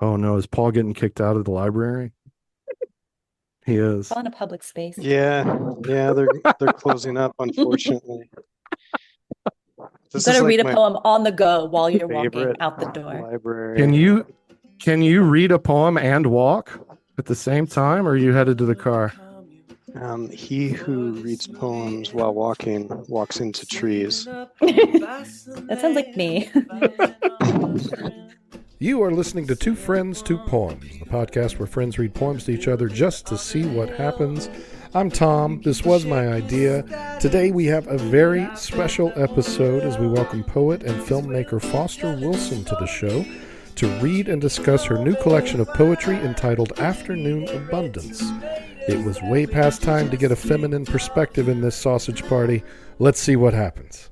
Oh no, is Paul getting kicked out of the library? He is. All in a public space. Yeah, yeah, they're closing up, unfortunately. You This got is to like read a my poem on the go while you're walking favorite out the door. Can library. you can you read a poem and walk at the same time, or are you headed to the car? He who reads poems while walking walks into trees. That sounds like me. You are listening to Two Friends, Two Poems, the podcast where friends read poems to each other just to see what happens. I'm Tom. This was my idea. Today we have a very special episode as we welcome poet and filmmaker Foster Wilson to the show to read and discuss her new collection of poetry entitled Afternoon Abundance. It was way past time to get a feminine perspective in this sausage party. Let's see what happens.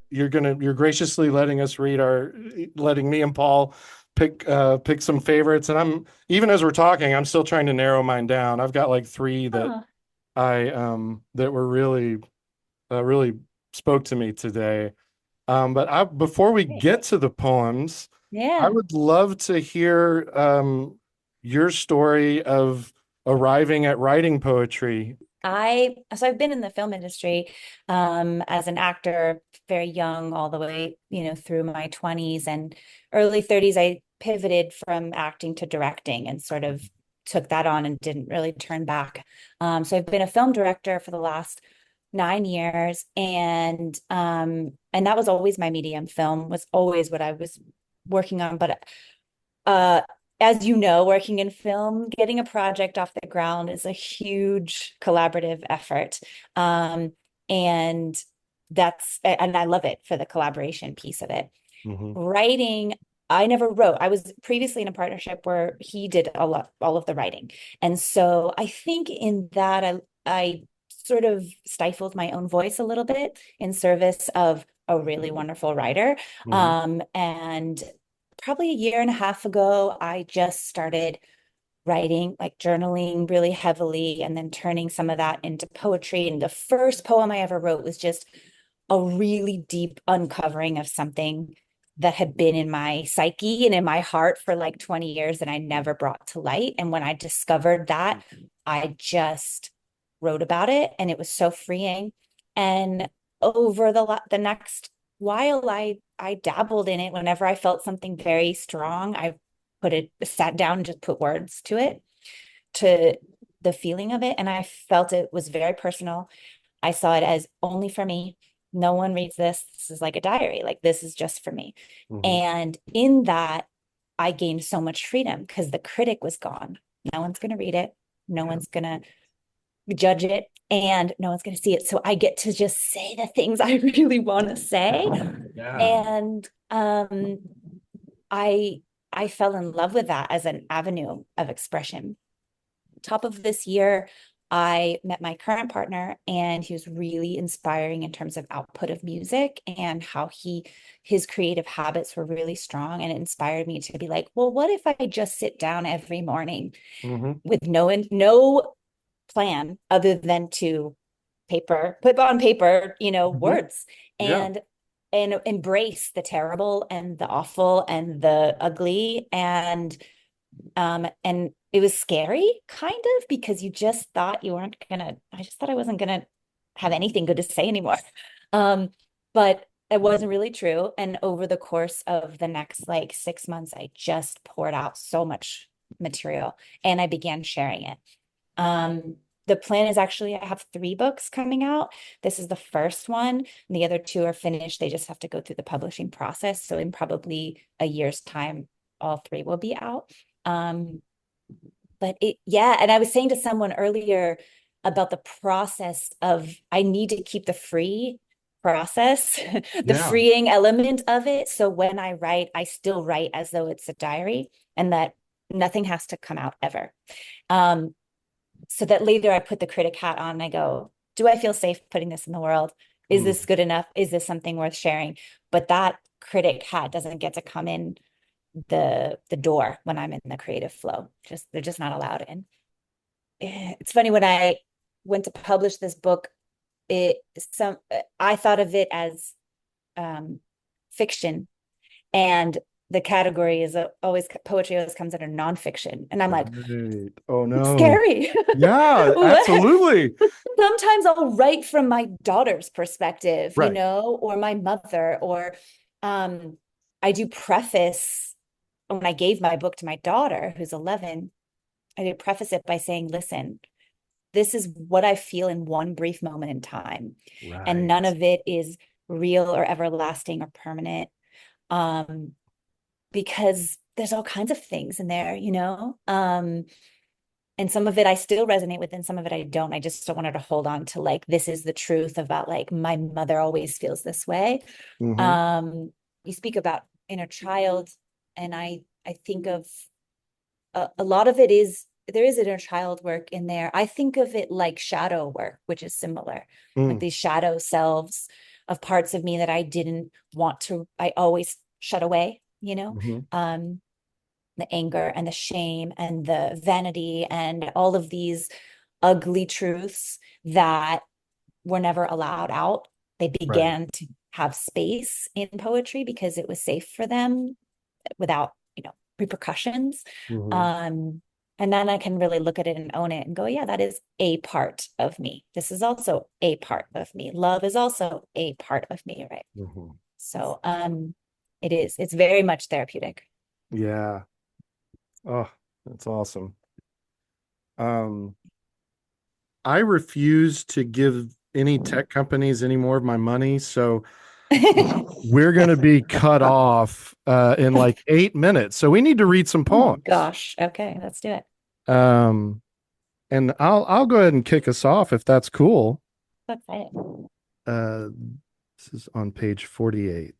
You're graciously letting me and Paul pick some favorites, and I'm even as we're talking, I'm still trying to narrow mine down. I've got like three that Oh, I that were really spoke to me today. But before we great. get to the poems, I Yeah. would love to hear your story of arriving at writing poetry. I've been in the film industry as an actor very young all the way, through my 20s and early 30s. I pivoted from acting to directing and sort of took that on and didn't really turn back. So I've been a film director for the last 9 years, and that was always my medium. Film was always what I was working on, but uh as you know, working in film, getting a project off the ground is a huge collaborative effort. Um, and and I love it for the collaboration piece of it. Mm-hmm. Writing, I never wrote. I was previously in a partnership where he did all of the writing. And so I think in that I sort of stifled my own voice a little bit in service of a really wonderful writer. Mm-hmm. And probably a year and a half ago, I just started writing, like journaling really heavily, and then turning some of that into poetry. And the first poem I ever wrote was just a really deep uncovering of something that had been in my psyche and in my heart for like 20 years and I never brought to light. And when I discovered that, I just wrote about it, and it was so freeing. And over the next while, I dabbled in it. Whenever I felt something very strong, I sat down and just put words to it, to the feeling of it. And I felt it was very personal. I saw it as only for me. No one reads this. This is like a diary. Like, this is just for me. Mm-hmm. And in that, I gained so much freedom because the critic was gone. No one's going to read it. No one's going to judge it, and no one's going to see it. So I get to just say the things I really want to say. Yeah. And I I fell in love with that as an avenue of expression. Top of this year, I met my current partner, and he was really inspiring in terms of output of music and how his creative habits were really strong. And it inspired me to be like, well, what if I just sit down every morning Mm-hmm. with no plan other than to put on paper, Mm-hmm. words, Yeah. and embrace the terrible and the awful and the ugly. And it was scary, kind of, because you just thought you weren't gonna, I just thought I wasn't gonna have anything good to say anymore. But it wasn't really true. And over the course of the next like 6 months, I just poured out so much material and I began sharing it. Um, the plan is actually, I have 3 books coming out. This is the first one, and the other 2 are finished. They just have to go through the publishing process. So in probably a year's time, all 3 will be out. Um, yeah, and I was saying to someone earlier about the process of, I need to keep the free process, the Yeah. freeing element of it. So when I write, I still write as though it's a diary, and that nothing has to come out ever. Um, so that later I put the critic hat on and I go, do I feel safe putting this in the world? Is Mm. this good enough? Is this something worth sharing? But that critic hat doesn't get to come in the door when I'm in the creative flow. Just they're just not allowed in. It's funny, when I went to publish this book, it some I thought of it as um fiction, and the category is always poetry always comes under nonfiction. And I'm like, Right. Oh it's no. scary. Yeah, What? absolutely. Sometimes I'll write from my daughter's perspective, Right. or my mother, or I do preface when I gave my book to my daughter, who's 11, I did preface it by saying, listen, this is what I feel in one brief moment in time. And none Right. of it is real or everlasting or permanent. Because there's all kinds of things in there, and some of it I still resonate with and some of it I don't. I just don't want her to hold on to like, this is the truth about like, my mother always feels this way. Mm-hmm. You speak about inner child, and I think of a lot of it is, there is inner child work in there. I think of it like shadow work, which is similar, like Mm. these shadow selves of parts of me that I didn't want to, I always shut away, Mm-hmm. the anger and the shame and the vanity and all of these ugly truths that were never allowed out. They Right. began to have space in poetry because it was safe for them without, repercussions. Mm-hmm. Um, and then I can really look at it and own it and go, yeah, that is a part of me. This is also a part of me. Love is also a part of me, right? Mm-hmm. So it's very much therapeutic. Yeah. Oh, that's awesome. Um, I refuse to give any tech companies any more of my money, so we're going to be cut off in like 8 minutes. So we need to read some Oh my poems. gosh. Okay, let's do it. Um, and I'll go ahead and kick us off if that's cool. So excited. Uh, this is on page 48,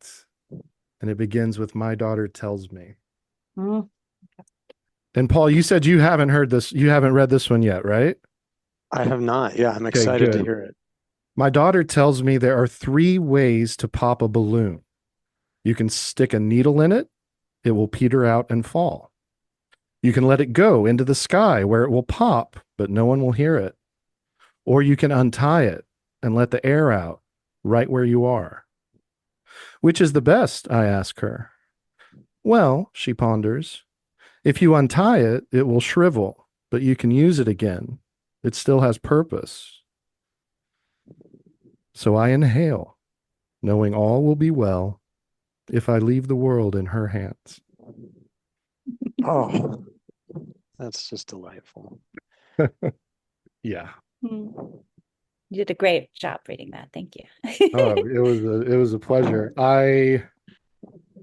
and it begins with "My daughter tells me." Mm. And Paul, you said you haven't heard this, you haven't read this one yet, right? I have not. Yeah, I'm Okay, excited to good. hear it. My daughter tells me there are three ways to pop a balloon. You can stick a needle in it, it will peter out and fall. You can let it go into the sky where it will pop, but no one will hear it. Or you can untie it and let the air out right where you are. Which is the best? I ask her. Well, she ponders, if you untie it, it will shrivel, but you can use it again. It still has purpose. So I inhale, knowing all will be well if I leave the world in her hands. Oh, that's just delightful. Yeah. Mm. You did a great job reading that. Thank Oh, you. it was a pleasure.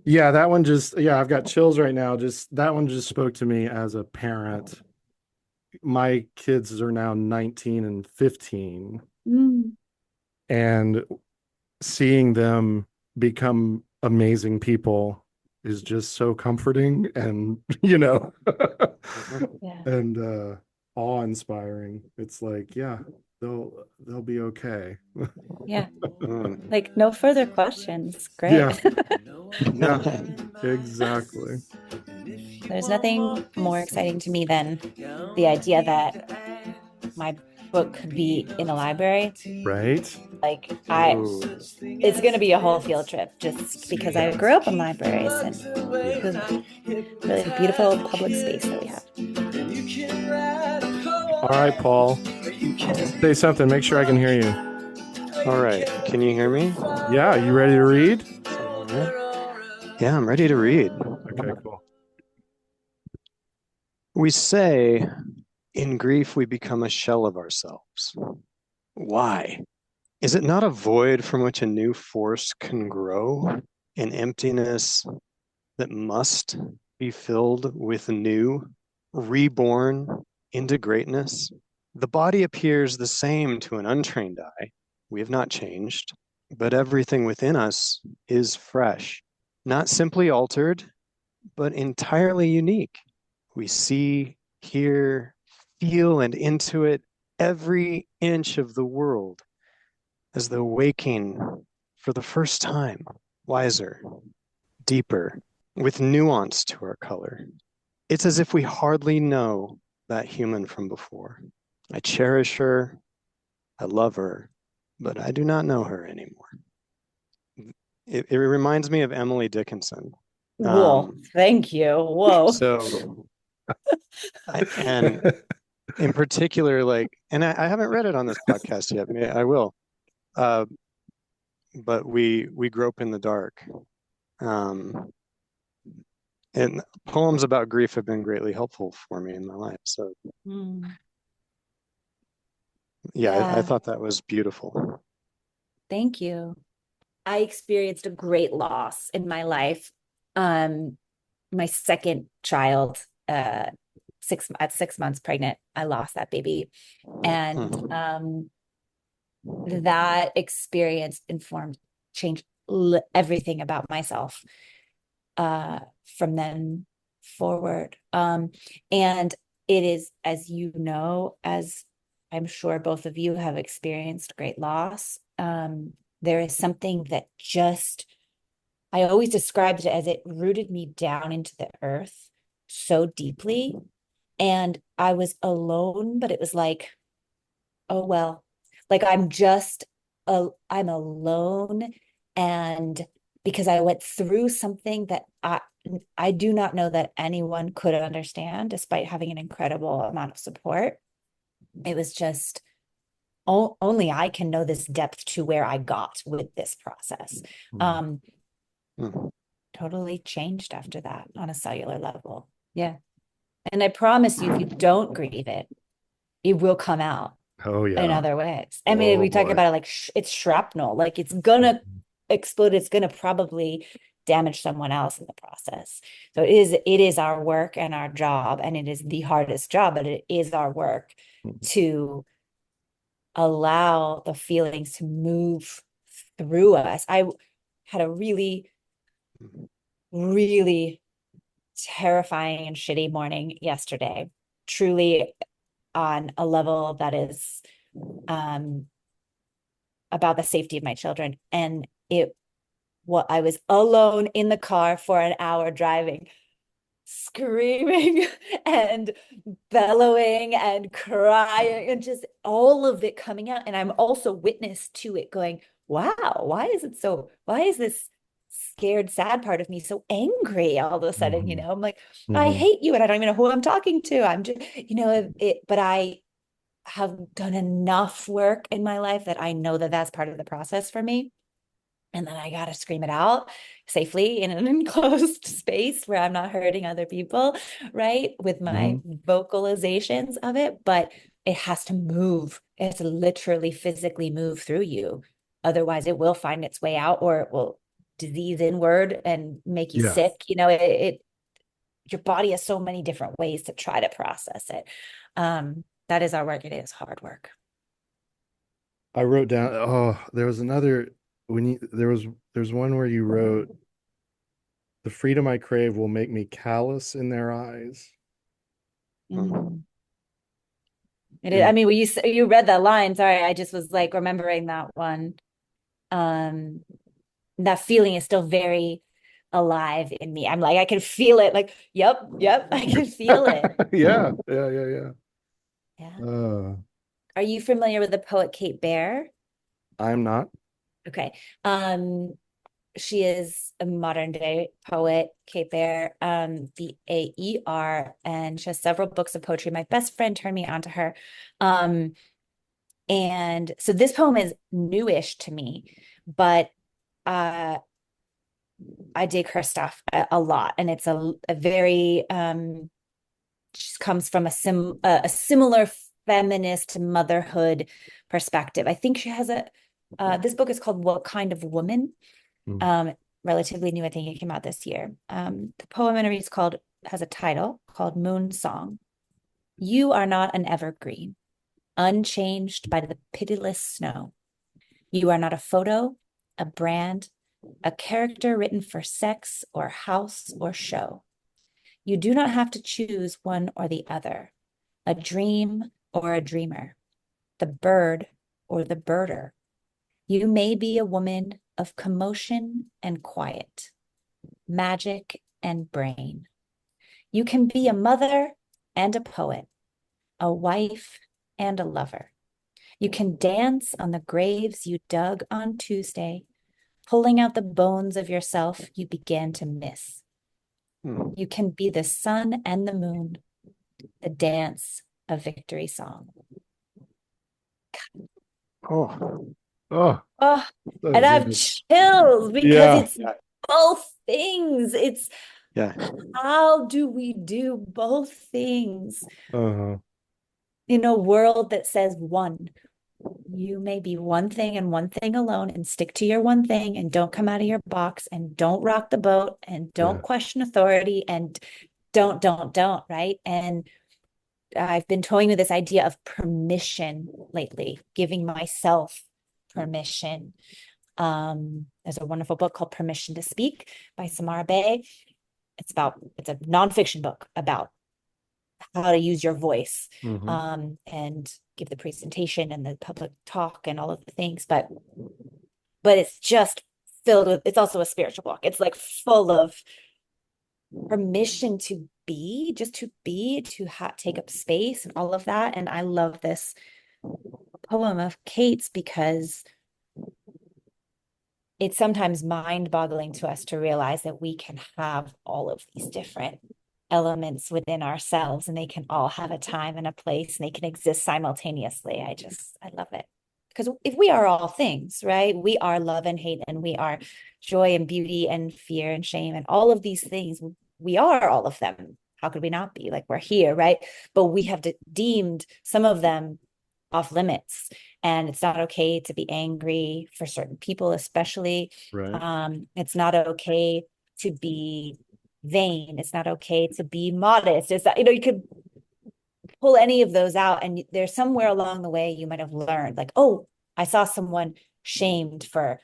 Yeah, that one just, yeah, I've got chills right now. Just that one just spoke to me as a parent. My kids are now 19 and 15, Mm. and seeing them become amazing people is just so comforting and, Mhm. Yeah. and awe-inspiring. It's like, yeah, they'll be okay. Yeah. Mm. Like no further questions. Great. Yeah, yeah, exactly. There's nothing more exciting to me than the idea that my book could be in a library. Right? Like Ooh. it's going to be a whole field trip just because I grew up in libraries and Yeah. the really beautiful public space that we have. All right, Paul. Say something. Make sure I can hear you. All right. Can you hear me? Yeah, you ready to read? All right. Yeah, I'm ready to read. Okay, cool. We say, in grief, we become a shell of ourselves. Why? Is it not a void from which a new force can grow? An emptiness that must be filled with new, reborn into greatness? The body appears the same to an untrained eye. We have not changed, but everything within us is fresh, not simply altered, but entirely unique. We see, hear, feel, and intuit every inch of the world as though waking for the first time, wiser, deeper, with nuance to our color. It's as if we hardly know that human from before. I cherish her, I love her, but I do not know her anymore. It reminds me of Emily Dickinson. Whoa, Um, thank you. Whoa. so, and in particular, like, and I haven't read it on this podcast yet. I will. Uh, but we grope in the dark. Um, and poems about grief have been greatly helpful for me in my life. So Mm, yeah, I yeah, thought that was beautiful. thank you. I experienced a great loss in my life. Um, my second child, at 6 months pregnant, I lost that baby. And Hmm. that experience informed, changed everything about myself from then forward. And it is, as you know, as I'm sure both of you have experienced great loss, there is something that just, I always described it as it rooted me down into the earth so deeply. And I was alone, but it was like, oh, well, like I'm alone. And because I went through something that I do not know that anyone could understand, despite having an incredible amount of support. It was just, only I can know this depth to where I got with this process. Mm. Um, Hmm. Totally changed after that on a cellular level. Yeah. And I promise you, if you don't grieve it, it will come out Oh in yeah. other ways. I mean, Oh we talk boy. about it like it's shrapnel, like it's gonna Mhm. explode. It's gonna probably damage someone else in the process. So it is our work and our job, and it is the hardest job, but it is our work to allow the feelings to move through us. I had a really, really terrifying and shitty morning yesterday, truly on a level that is um about the safety of my children. And I was alone in the car for an hour driving, screaming and bellowing and crying and just all of it coming out. And I'm also witness to it going, wow, why is this scared, sad part of me so angry all of a sudden? Mhm. I'm like, I Mhm. hate you and I don't even know who I'm talking to. I'm just, but I have done enough work in my life that I know that that's part of the process for me. And then I got to scream it out safely in an enclosed space where I'm not hurting other people, right? With my Mhm. vocalizations of it, but it has to move. It has to literally physically move through you. Otherwise, it will find its way out or it will disease inward and make you Yeah. sick. It your body has so many different ways to try to process it. That is our work. It is hard work. I wrote down, oh, there was another when you there's one where you wrote, the freedom I crave will make me callous in their eyes. Hmm. Mm. It is, I And mean, you read that line. Sorry, I just was like remembering that one. Um, that feeling is still very alive in me. I'm like, I can feel it. Like, yep, I can feel it. yeah, yeah, yeah, yeah. Yeah. Uh, Are you familiar with the poet Kate Baer? I'm not. Okay. She is a modern day poet, Kate Baer, Baer, and she has several books of poetry. My best friend turned me on to her. Um, and so this poem is newish to me, but uh I dig her stuff a lot. And it's a very she comes from a similar feminist motherhood perspective. I think she has this book is called What Kind of Woman? Mm. Um, Relatively new. I think it came out this year. The poem I'm going to read has a title called Moon Song. You are not an evergreen, unchanged by the pitiless snow. You are not a photo, a brand, a character written for sex or house or show. You do not have to choose one or the other, a dream or a dreamer, the bird or the birder. You may be a woman of commotion and quiet, magic and brain. You can be a mother and a poet, a wife and a lover. You can dance on the graves you dug on Tuesday, pulling out the bones of yourself you began to miss. Hmm. You can be the sun and the moon, the dance of victory song. Oh, Oh, Oh, and that's I have good. chills because Yeah. it's both things. It's yeah. how do we do both things Uh-huh. in a world that says one? You may be one thing and one thing alone and stick to your one thing and don't come out of your box and don't rock the boat and don't Yeah. question authority and don't, right? And I've been toying with this idea of permission lately, giving myself permission. There's a wonderful book called Permission to Speak by Samara Baer. It's a nonfiction book about how to use your voice, Mm-hmm. and give the presentation and the public talk and all of the things. But it's just filled with, it's also a spiritual book. It's like full of permission to be, just to be, to take up space and all of that. And I love this poem of Kate's because it's sometimes mind-boggling to us to realize that we can have all of these different elements within ourselves and they can all have a time and a place and they can exist simultaneously. I love it. Because if we are all things, right? We are love and hate, and we are joy and beauty and fear and shame and all of these things. We are all of them. How could we not be? Like, we're here, right? But we have deemed some of them off limits, and it's not okay to be angry for certain people, especially. Right. It's not okay to be vain. It's not okay to be modest. It's that, you could pull any of those out, and there's somewhere along the way you might have learned, like, oh, I saw someone shamed for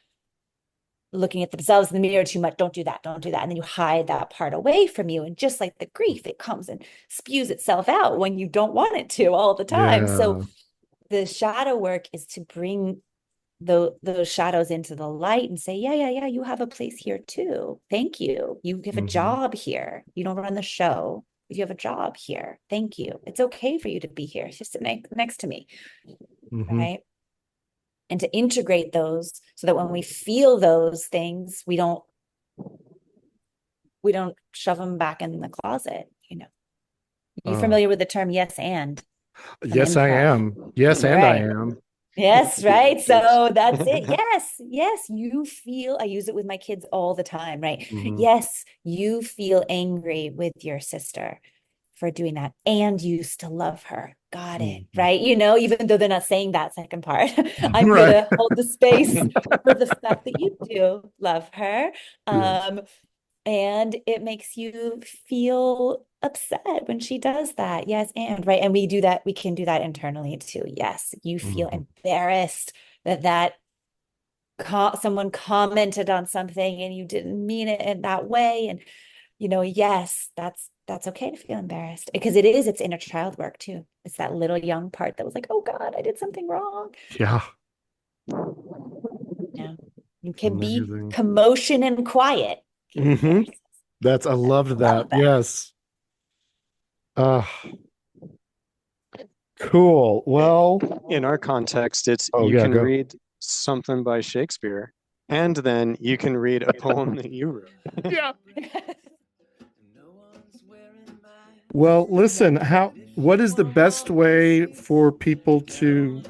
looking at themselves in the mirror too much. Don't do that. Don't do that. And then you hide that part away from you. And just like the grief, it comes and spews itself out when you don't want it to all the time. So Yeah. the shadow work is to bring those shadows into the light and say, yeah, you have a place here too. Thank you. You have a Mm-hmm. job here. You don't run the show, but you have a job here. Thank you. It's okay for you to be here. Just sit next to me, Mm-hmm. right? And to integrate those so that when we feel those things, we don't shove them back in the closet. You Oh, familiar with the term yes and from yes, I improv? am. Yes, and I Right. am. Yes, right. Yes. So that's it. Yes, you feel, I use it with my kids all the time, right? Mm-hmm. Yes, you feel angry with your sister for doing that, and you still love her. Got it, Mm-hmm. right? Even though they're not saying that second part, I'm Right. gonna hold the space for the fact that you do love her. Yes. Um, and it makes you feel upset when she does that. Yes, and right. And we can do that internally too. Yes, you feel Mm-hmm. embarrassed that someone commented on something and you didn't mean it in that way. And yes, that's okay to feel embarrassed, because it's inner child work too. It's that little young part that was like, oh God, I did something wrong. Yeah. Yeah. You can be Amazing. commotion and quiet. Kate Mm-hmm. Baer says. I loved that. Love that. Yes. Uh, cool. Well, In our context, it's oh you yeah, can go. read something by Shakespeare, and then you can read a poem that you wrote. Yeah. Well, listen, what is the best way for people to,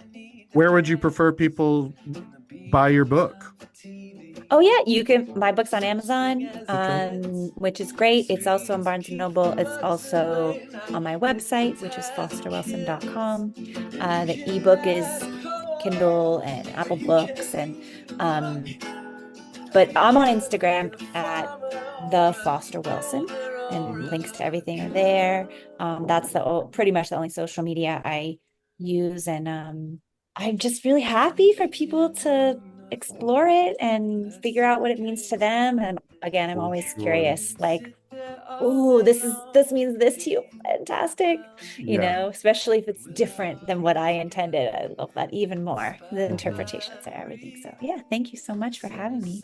where would you prefer people buy your book? Oh yeah, you can buy books on Amazon, Okay. which is great. It's also on Barnes and Noble. It's also on my website, which is fosterwilson.com. The ebook is Kindle and Apple Books, and um, but I'm on Instagram at the Foster Wilson, and links to everything are there. That's pretty much the only social media I use, and I'm just really happy for people to explore it and figure out what it means to them. And again, I'm For always sure. curious, like, oh, this means this to you. Fantastic. Yeah. Especially if it's different than what I intended. I love that even more. The Mhm. interpretations are everything. So yeah, thank you so much for having me.